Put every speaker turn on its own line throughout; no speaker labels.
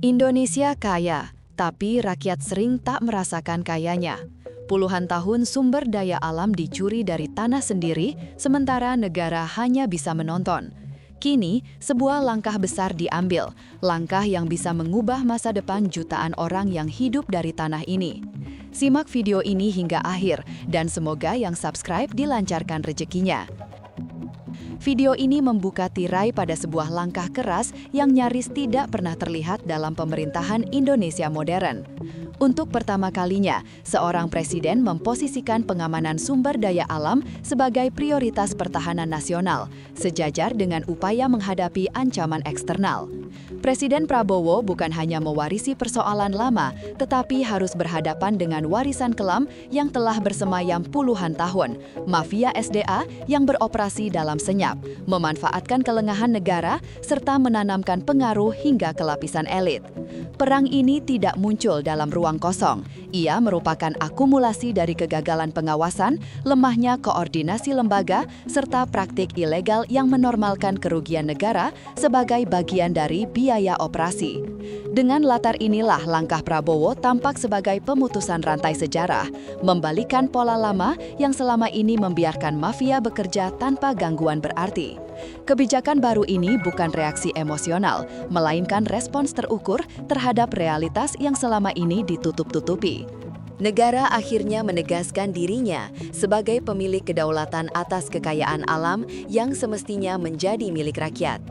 Indonesia kaya, tapi rakyat sering tak merasakan kayanya. Puluhan tahun sumber daya alam dicuri dari tanah sendiri, sementara negara hanya bisa menonton. Kini, sebuah langkah besar diambil, langkah yang bisa mengubah masa depan jutaan orang yang hidup dari tanah ini. Simak video ini hingga akhir, dan semoga yang subscribe dilancarkan rezekinya. Video ini membuka tirai pada sebuah langkah keras yang nyaris tidak pernah terlihat dalam pemerintahan Indonesia modern. Untuk pertama kalinya, seorang presiden memposisikan pengamanan sumber daya alam sebagai prioritas pertahanan nasional, sejajar dengan upaya menghadapi ancaman eksternal. Presiden Prabowo bukan hanya mewarisi persoalan lama, tetapi harus berhadapan dengan warisan kelam yang telah bersemayam puluhan tahun, mafia SDA yang beroperasi dalam senyap, memanfaatkan kelengahan negara, serta menanamkan pengaruh hingga ke lapisan elit. Perang ini tidak muncul dalam ruang kosong. Ia merupakan akumulasi dari kegagalan pengawasan, lemahnya koordinasi lembaga, serta praktik ilegal yang menormalkan kerugian negara sebagai bagian dari biaya operasi. Dengan latar inilah langkah Prabowo tampak sebagai pemutusan rantai sejarah, membalikan pola lama yang selama ini membiarkan mafia bekerja tanpa gangguan berarti. Kebijakan baru ini bukan reaksi emosional, melainkan respons terukur terhadap realitas yang selama ini ditutup-tutupi. Negara akhirnya menegaskan dirinya sebagai pemilik kedaulatan atas kekayaan alam yang semestinya menjadi milik rakyat.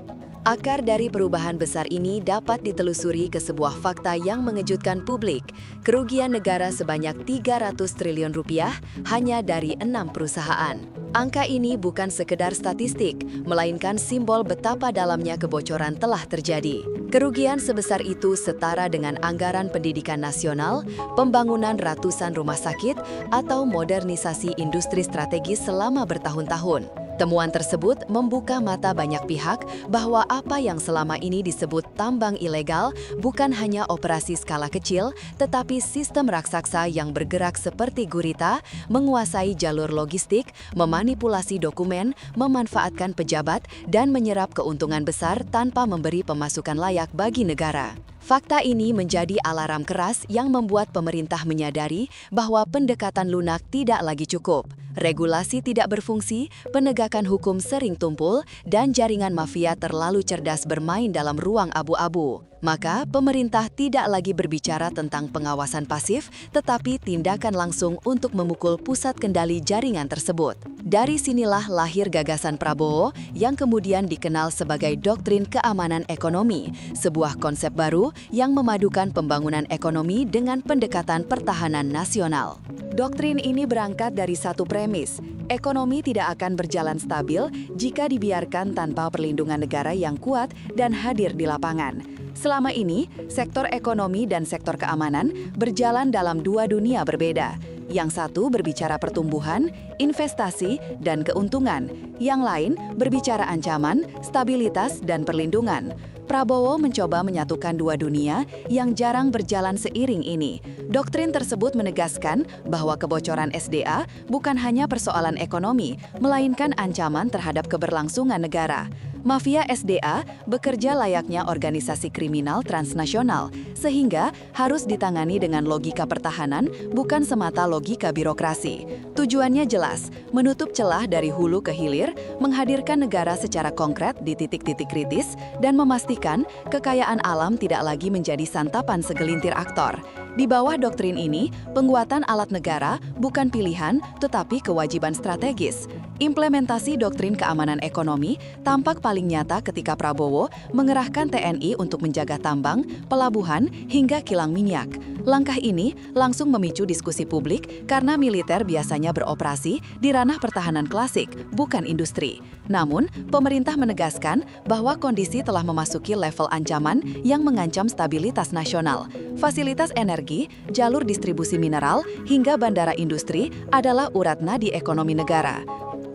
Akar dari perubahan besar ini dapat ditelusuri ke sebuah fakta yang mengejutkan publik. Kerugian negara sebanyak 300 triliun rupiah hanya dari 6 perusahaan. Angka ini bukan sekedar statistik, melainkan simbol betapa dalamnya kebocoran telah terjadi. Kerugian sebesar itu setara dengan anggaran pendidikan nasional, pembangunan ratusan rumah sakit, atau modernisasi industri strategis selama bertahun-tahun. Temuan tersebut membuka mata banyak pihak bahwa apa yang selama ini disebut tambang ilegal bukan hanya operasi skala kecil, tetapi sistem raksasa yang bergerak seperti gurita, menguasai jalur logistik, memanipulasi dokumen, memanfaatkan pejabat, dan menyerap keuntungan besar tanpa memberi pemasukan layak bagi negara. Fakta ini menjadi alarm keras yang membuat pemerintah menyadari bahwa pendekatan lunak tidak lagi cukup. Regulasi tidak berfungsi, penegakan hukum sering tumpul, dan jaringan mafia terlalu cerdas bermain dalam ruang abu-abu. Maka, pemerintah tidak lagi berbicara tentang pengawasan pasif, tetapi tindakan langsung untuk memukul pusat kendali jaringan tersebut. Dari sinilah lahir gagasan Prabowo yang kemudian dikenal sebagai doktrin keamanan ekonomi, sebuah konsep baru yang memadukan pembangunan ekonomi dengan pendekatan pertahanan nasional. Doktrin ini berangkat dari satu premis, ekonomi tidak akan berjalan stabil jika dibiarkan tanpa perlindungan negara yang kuat dan hadir di lapangan. Selama ini, sektor ekonomi dan sektor keamanan berjalan dalam dua dunia berbeda. Yang satu berbicara pertumbuhan, investasi, dan keuntungan. Yang lain berbicara ancaman, stabilitas, dan perlindungan. Prabowo mencoba menyatukan dua dunia yang jarang berjalan seiring ini. Doktrin tersebut menegaskan bahwa kebocoran SDA bukan hanya persoalan ekonomi, melainkan ancaman terhadap keberlangsungan negara. Mafia SDA bekerja layaknya organisasi kriminal transnasional, sehingga harus ditangani dengan logika pertahanan, bukan semata logika birokrasi. Tujuannya jelas, menutup celah dari hulu ke hilir, menghadirkan negara secara konkret di titik-titik kritis, dan memastikan kekayaan alam tidak lagi menjadi santapan segelintir aktor. Di bawah doktrin ini, penguatan alat negara bukan pilihan, tetapi kewajiban strategis. Implementasi doktrin keamanan ekonomi tampak paling nyata ketika Prabowo mengerahkan TNI untuk menjaga tambang, pelabuhan, hingga kilang minyak. Langkah ini langsung memicu diskusi publik karena militer biasanya beroperasi di ranah pertahanan klasik, bukan industri. Namun, pemerintah menegaskan bahwa kondisi telah memasuki level ancaman yang mengancam stabilitas nasional. Fasilitas energi, jalur distribusi mineral, hingga bandara industri adalah urat nadi ekonomi negara.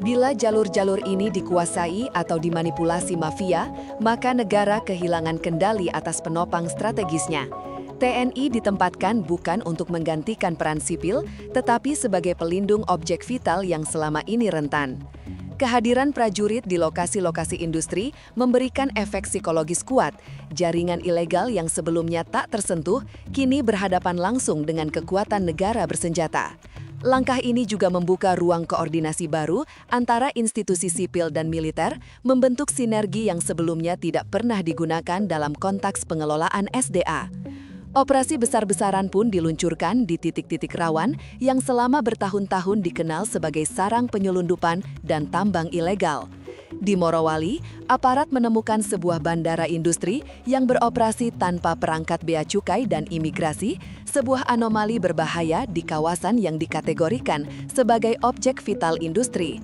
Bila jalur-jalur ini dikuasai atau dimanipulasi mafia, maka negara kehilangan kendali atas penopang strategisnya. TNI ditempatkan bukan untuk menggantikan peran sipil, tetapi sebagai pelindung objek vital yang selama ini rentan. Kehadiran prajurit di lokasi-lokasi industri memberikan efek psikologis kuat. Jaringan ilegal yang sebelumnya tak tersentuh, kini berhadapan langsung dengan kekuatan negara bersenjata. Langkah ini juga membuka ruang koordinasi baru antara institusi sipil dan militer, membentuk sinergi yang sebelumnya tidak pernah digunakan dalam konteks pengelolaan SDA. Operasi besar-besaran pun diluncurkan di titik-titik rawan yang selama bertahun-tahun dikenal sebagai sarang penyelundupan dan tambang ilegal. Di Morowali, aparat menemukan sebuah bandara industri yang beroperasi tanpa perangkat bea cukai dan imigrasi, sebuah anomali berbahaya di kawasan yang dikategorikan sebagai objek vital industri.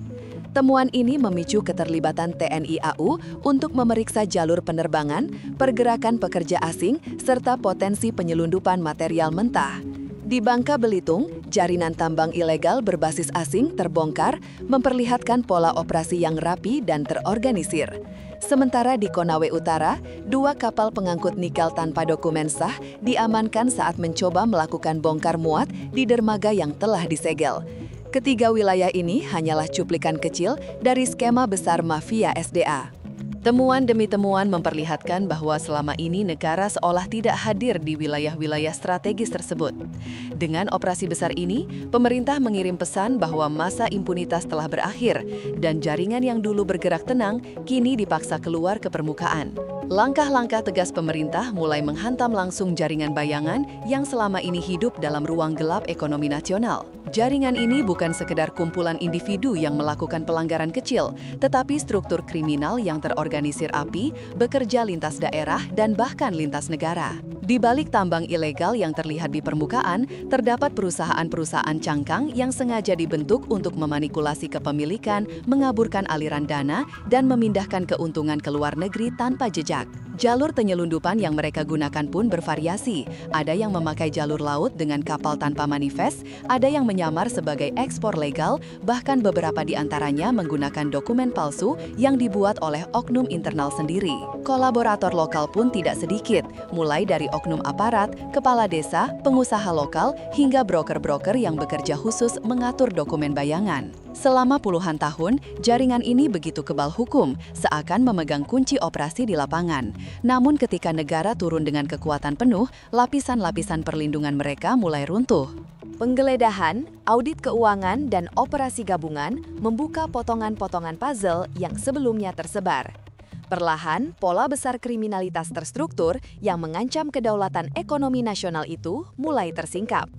Temuan ini memicu keterlibatan TNI AU untuk memeriksa jalur penerbangan, pergerakan pekerja asing, serta potensi penyelundupan material mentah. Di Bangka Belitung, jaringan tambang ilegal berbasis asing terbongkar, memperlihatkan pola operasi yang rapi dan terorganisir. Sementara di Konawe Utara, 2 kapal pengangkut nikel tanpa dokumen sah diamankan saat mencoba melakukan bongkar muat di dermaga yang telah disegel. Ketiga wilayah ini hanyalah cuplikan kecil dari skema besar mafia SDA. Temuan demi temuan memperlihatkan bahwa selama ini negara seolah tidak hadir di wilayah-wilayah strategis tersebut. Dengan operasi besar ini, pemerintah mengirim pesan bahwa masa impunitas telah berakhir dan jaringan yang dulu bergerak tenang kini dipaksa keluar ke permukaan. Langkah-langkah tegas pemerintah mulai menghantam langsung jaringan bayangan yang selama ini hidup dalam ruang gelap ekonomi nasional. Jaringan ini bukan sekedar kumpulan individu yang melakukan pelanggaran kecil, tetapi struktur kriminal yang terorganisir rapi, bekerja lintas daerah dan bahkan lintas negara. Di balik tambang ilegal yang terlihat di permukaan, terdapat perusahaan-perusahaan cangkang yang sengaja dibentuk untuk memanipulasi kepemilikan, mengaburkan aliran dana, dan memindahkan keuntungan ke luar negeri tanpa jejak. Jalur penyelundupan yang mereka gunakan pun bervariasi. Ada yang memakai jalur laut dengan kapal tanpa manifest, ada yang menyamar sebagai ekspor legal, bahkan beberapa di antaranya menggunakan dokumen palsu yang dibuat oleh oknum internal sendiri. Kolaborator lokal pun tidak sedikit, mulai dari oknum aparat, kepala desa, pengusaha lokal, hingga broker-broker yang bekerja khusus mengatur dokumen bayangan. Selama puluhan tahun, jaringan ini begitu kebal hukum, seakan memegang kunci operasi di lapangan. Namun ketika negara turun dengan kekuatan penuh, lapisan-lapisan perlindungan mereka mulai runtuh. Penggeledahan, audit keuangan, dan operasi gabungan membuka potongan-potongan puzzle yang sebelumnya tersebar. Perlahan, pola besar kriminalitas terstruktur yang mengancam kedaulatan ekonomi nasional itu mulai tersingkap.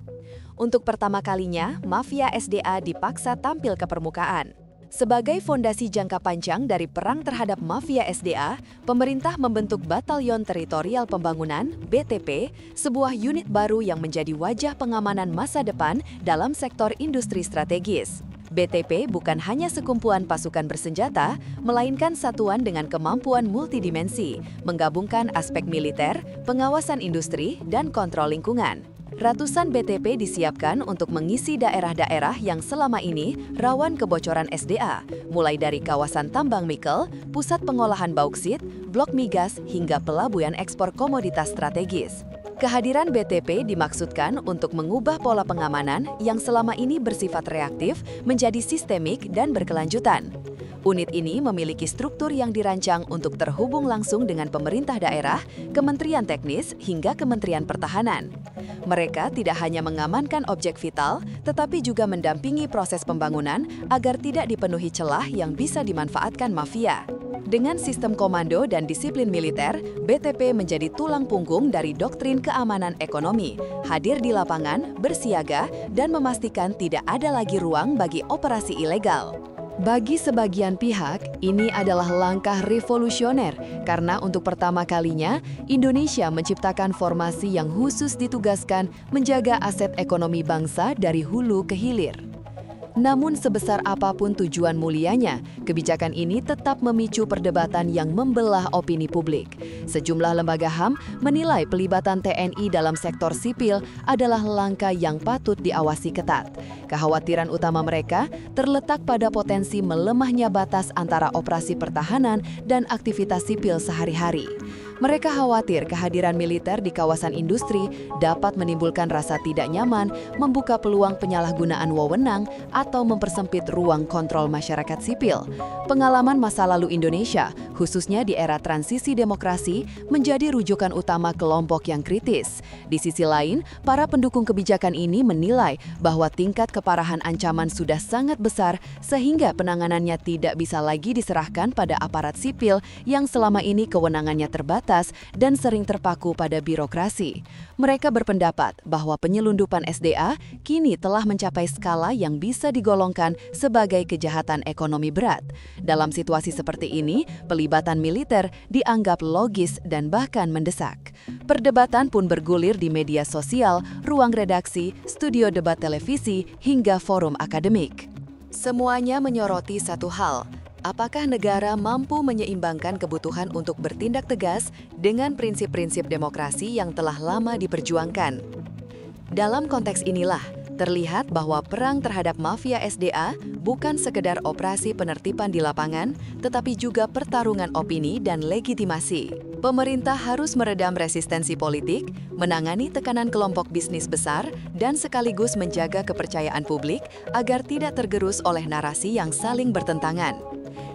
Untuk pertama kalinya, mafia SDA dipaksa tampil ke permukaan. Sebagai fondasi jangka panjang dari perang terhadap mafia SDA, pemerintah membentuk Batalion Teritorial Pembangunan (BTP), sebuah unit baru yang menjadi wajah pengamanan masa depan dalam sektor industri strategis. BTP bukan hanya sekumpulan pasukan bersenjata, melainkan satuan dengan kemampuan multidimensi, menggabungkan aspek militer, pengawasan industri, dan kontrol lingkungan. Ratusan BTP disiapkan untuk mengisi daerah-daerah yang selama ini rawan kebocoran SDA, mulai dari kawasan tambang nikel, pusat pengolahan bauksit, blok migas, hingga pelabuhan ekspor komoditas strategis. Kehadiran BTP dimaksudkan untuk mengubah pola pengamanan yang selama ini bersifat reaktif menjadi sistemik dan berkelanjutan. Unit ini memiliki struktur yang dirancang untuk terhubung langsung dengan pemerintah daerah, kementerian teknis, hingga kementerian pertahanan. Mereka tidak hanya mengamankan objek vital, tetapi juga mendampingi proses pembangunan agar tidak dipenuhi celah yang bisa dimanfaatkan mafia. Dengan sistem komando dan disiplin militer, BTP menjadi tulang punggung dari doktrin keamanan ekonomi, hadir di lapangan, bersiaga, dan memastikan tidak ada lagi ruang bagi operasi ilegal. Bagi sebagian pihak, ini adalah langkah revolusioner karena untuk pertama kalinya Indonesia menciptakan formasi yang khusus ditugaskan menjaga aset ekonomi bangsa dari hulu ke hilir. Namun sebesar apapun tujuan mulianya, kebijakan ini tetap memicu perdebatan yang membelah opini publik. Sejumlah lembaga HAM menilai pelibatan TNI dalam sektor sipil adalah langkah yang patut diawasi ketat. Kekhawatiran utama mereka terletak pada potensi melemahnya batas antara operasi pertahanan dan aktivitas sipil sehari-hari. Mereka khawatir kehadiran militer di kawasan industri dapat menimbulkan rasa tidak nyaman, membuka peluang penyalahgunaan wewenang, atau mempersempit ruang kontrol masyarakat sipil. Pengalaman masa lalu Indonesia, khususnya di era transisi demokrasi, menjadi rujukan utama kelompok yang kritis. Di sisi lain, para pendukung kebijakan ini menilai bahwa tingkat keparahan ancaman sudah sangat besar sehingga penanganannya tidak bisa lagi diserahkan pada aparat sipil yang selama ini kewenangannya terbatas dan sering terpaku pada birokrasi. Mereka berpendapat bahwa penyelundupan SDA kini telah mencapai skala yang bisa digolongkan sebagai kejahatan ekonomi berat. Dalam situasi seperti ini, pelibatan militer dianggap logis dan bahkan mendesak. Perdebatan pun bergulir di media sosial, ruang redaksi, studio debat televisi, hingga forum akademik. Semuanya menyoroti satu hal. Apakah negara mampu menyeimbangkan kebutuhan untuk bertindak tegas dengan prinsip-prinsip demokrasi yang telah lama diperjuangkan? Dalam konteks inilah, terlihat bahwa perang terhadap mafia SDA bukan sekedar operasi penertiban di lapangan, tetapi juga pertarungan opini dan legitimasi. Pemerintah harus meredam resistensi politik, menangani tekanan kelompok bisnis besar, dan sekaligus menjaga kepercayaan publik agar tidak tergerus oleh narasi yang saling bertentangan.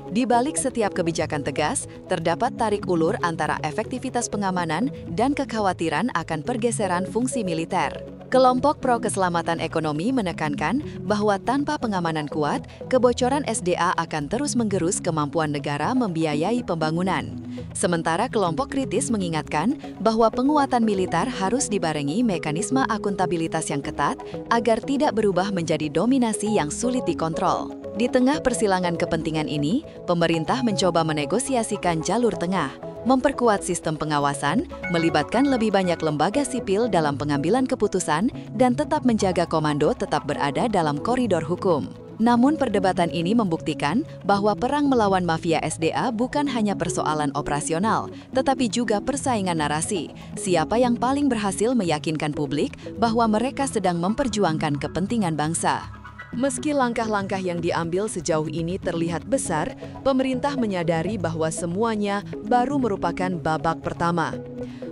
Di balik setiap kebijakan tegas, terdapat tarik ulur antara efektivitas pengamanan dan kekhawatiran akan pergeseran fungsi militer. Kelompok pro keselamatan ekonomi menekankan bahwa tanpa pengamanan kuat, kebocoran SDA akan terus menggerus kemampuan negara membiayai pembangunan. Sementara kelompok kritis mengingatkan bahwa penguatan militer harus dibarengi mekanisme akuntabilitas yang ketat agar tidak berubah menjadi dominasi yang sulit dikontrol. Di tengah persilangan kepentingan ini, pemerintah mencoba menegosiasikan jalur tengah, memperkuat sistem pengawasan, melibatkan lebih banyak lembaga sipil dalam pengambilan keputusan, dan tetap menjaga komando tetap berada dalam koridor hukum. Namun perdebatan ini membuktikan bahwa perang melawan mafia SDA bukan hanya persoalan operasional, tetapi juga persaingan narasi. Siapa yang paling berhasil meyakinkan publik bahwa mereka sedang memperjuangkan kepentingan bangsa. Meski langkah-langkah yang diambil sejauh ini terlihat besar, pemerintah menyadari bahwa semuanya baru merupakan babak pertama.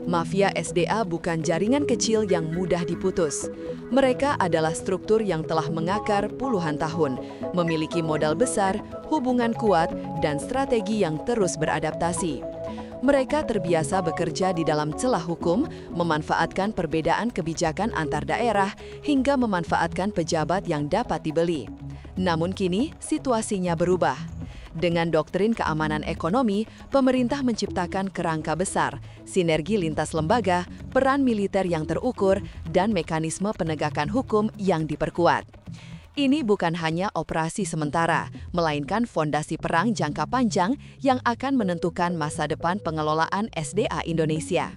Mafia SDA bukan jaringan kecil yang mudah diputus. Mereka adalah struktur yang telah mengakar puluhan tahun, memiliki modal besar, hubungan kuat, dan strategi yang terus beradaptasi. Mereka terbiasa bekerja di dalam celah hukum, memanfaatkan perbedaan kebijakan antar daerah, hingga memanfaatkan pejabat yang dapat dibeli. Namun kini, situasinya berubah. Dengan doktrin keamanan ekonomi, pemerintah menciptakan kerangka besar, sinergi lintas lembaga, peran militer yang terukur, dan mekanisme penegakan hukum yang diperkuat. Ini bukan hanya operasi sementara, melainkan fondasi perang jangka panjang yang akan menentukan masa depan pengelolaan SDA Indonesia.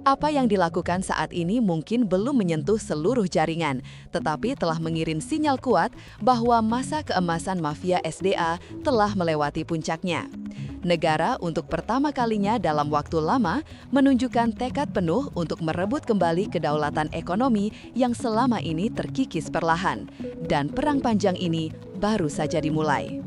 Apa yang dilakukan saat ini mungkin belum menyentuh seluruh jaringan, tetapi telah mengirim sinyal kuat bahwa masa keemasan mafia SDA telah melewati puncaknya. Negara untuk pertama kalinya dalam waktu lama menunjukkan tekad penuh untuk merebut kembali kedaulatan ekonomi yang selama ini terkikis perlahan. Dan perang panjang ini baru saja dimulai.